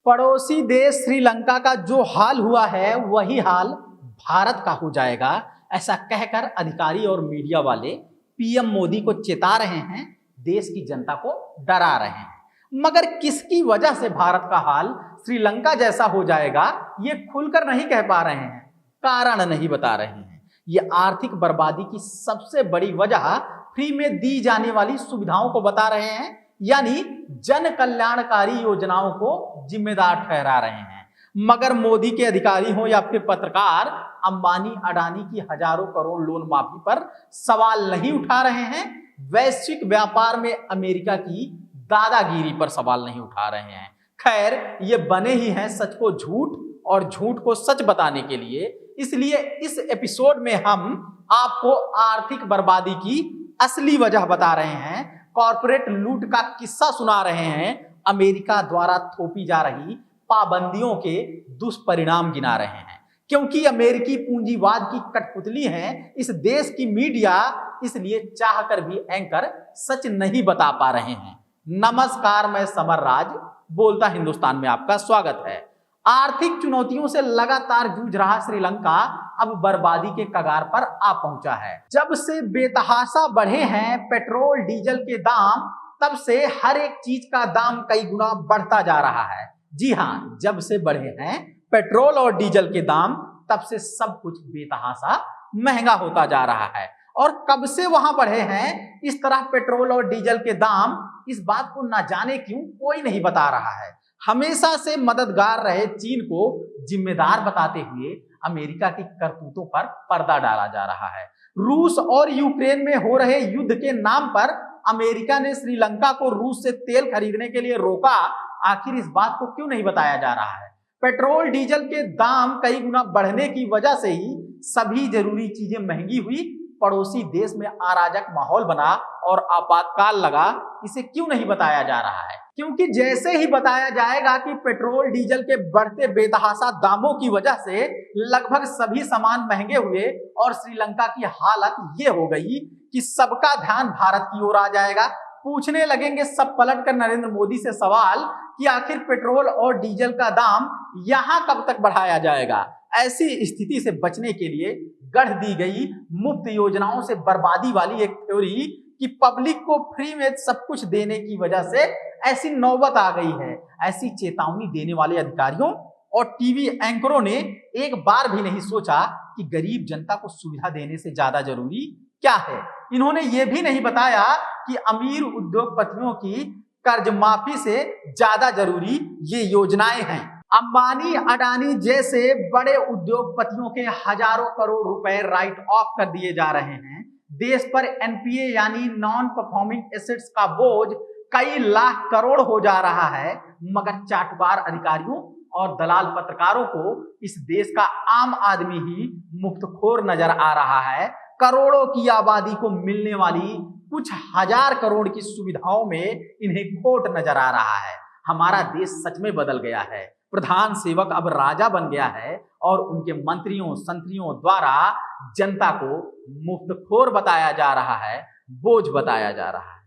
पड़ोसी देश श्रीलंका का जो हाल हुआ है वही हाल भारत का हो जाएगा, ऐसा कहकर अधिकारी और मीडिया वाले पीएम मोदी को चेता रहे हैं, देश की जनता को डरा रहे हैं। मगर किसकी वजह से भारत का हाल श्रीलंका जैसा हो जाएगा ये खुलकर नहीं कह पा रहे हैं, कारण नहीं बता रहे हैं। ये आर्थिक बर्बादी की सबसे बड़ी वजह फ्री में दी जाने वाली सुविधाओं को बता रहे हैं, यानी जन कल्याणकारी योजनाओं को जिम्मेदार ठहरा रहे हैं। मगर मोदी के अधिकारी हो या फिर पत्रकार अंबानी अडानी की हजारों करोड़ लोन माफी पर सवाल नहीं उठा रहे हैं, वैश्विक व्यापार में अमेरिका की दादागिरी पर सवाल नहीं उठा रहे हैं। खैर, ये बने ही हैं सच को झूठ और झूठ को सच बताने के लिए, इसलिए इस एपिसोड में हम आपको आर्थिक बर्बादी की असली वजह बता रहे हैं, कॉर्पोरेट लूट का किस्सा सुना रहे हैं, अमेरिका द्वारा थोपी जा रही पाबंदियों के दुष्परिणाम गिना रहे हैं। क्योंकि अमेरिकी पूंजीवाद की कठपुतली है इस देश की मीडिया, इसलिए चाहकर भी एंकर सच नहीं बता पा रहे हैं। नमस्कार, मैं समर राज बोलता हिंदुस्तान में आपका स्वागत है। आर्थिक चुनौतियों से लगातार जूझ रहा श्रीलंका अब बर्बादी के कगार पर आ पहुंचा है। जब से बेतहाशा बढ़े हैं पेट्रोल डीजल के दाम, तब से हर एक चीज का दाम कई गुना बढ़ता जा रहा है। जी हाँ, जब से बढ़े हैं पेट्रोल और डीजल के दाम, तब से सब कुछ बेतहाशा महंगा होता जा रहा है। और कब से वहां बढ़े हैं इस तरह पेट्रोल और डीजल के दाम, इस बात को ना जाने क्यों कोई नहीं बता रहा है। हमेशा से मददगार रहे चीन को जिम्मेदार बताते हुए अमेरिका की करतूतों पर पर्दा डाला जा रहा है। रूस और यूक्रेन में हो रहे युद्ध के नाम पर अमेरिका ने श्रीलंका को रूस से तेल खरीदने के लिए रोका, आखिर इस बात को क्यों नहीं बताया जा रहा है। पेट्रोल डीजल के दाम कई गुना बढ़ने की वजह से ही सभी जरूरी चीजें महंगी हुई, पड़ोसी देश में अराजक माहौल बना और आपातकाल लगा, इसे क्यों नहीं बताया जा रहा है। क्योंकि जैसे ही बताया जाएगा कि पेट्रोल डीजल के बढ़ते बेतहाशा दामों की वजह से लगभग सभी सामान महंगे हुए और श्रीलंका की हालत ये हो गई कि सबका ध्यान भारत की ओर आ जाएगा। पूछने लगेंगे सब पलट कर नरेंद्र मोदी से सवाल कि आखिर पेट्रोल और डीजल का दाम यहां कब तक बढ़ाया जाएगा। ऐसी स्थिति से बचने के लिए गढ़ दी गई मुफ्त योजनाओं से बर्बादी वाली एक थ्योरी कि पब्लिक को फ्री में सब कुछ देने की वजह से ऐसी नौबत आ गई है। ऐसी चेतावनी देने वाले अधिकारियों और टीवी एंकरों ने एक बार भी नहीं सोचा कि गरीब जनता को सुविधा देने से ज्यादा जरूरी क्या है। इन्होंने ये भी नहीं बताया कि अमीर उद्योगपतियों की कर्ज माफी से ज्यादा जरूरी ये योजनाएं हैं। अंबानी अडानी जैसे बड़े उद्योगपतियों के हजारों करोड़ रुपए राइट ऑफ कर दिए जा रहे हैं। देश पर एनपीए यानी नॉन परफॉर्मिंग एसेट्स का बोझ कई लाख करोड़ हो जा रहा है। मगर चाटुकार अधिकारियों और दलाल पत्रकारों को इस देश का आम आदमी ही मुफ्तखोर नजर आ रहा है। करोड़ों की आबादी को मिलने वाली कुछ हजार करोड़ की सुविधाओं में इन्हें खोट नजर आ रहा है। हमारा देश सच में बदल गया है। प्रधान सेवक अब राजा बन गया है और उनके मंत्रियों संतरियों द्वारा जनता को मुफ्तखोर बताया जा रहा है, बोझ बताया जा रहा है।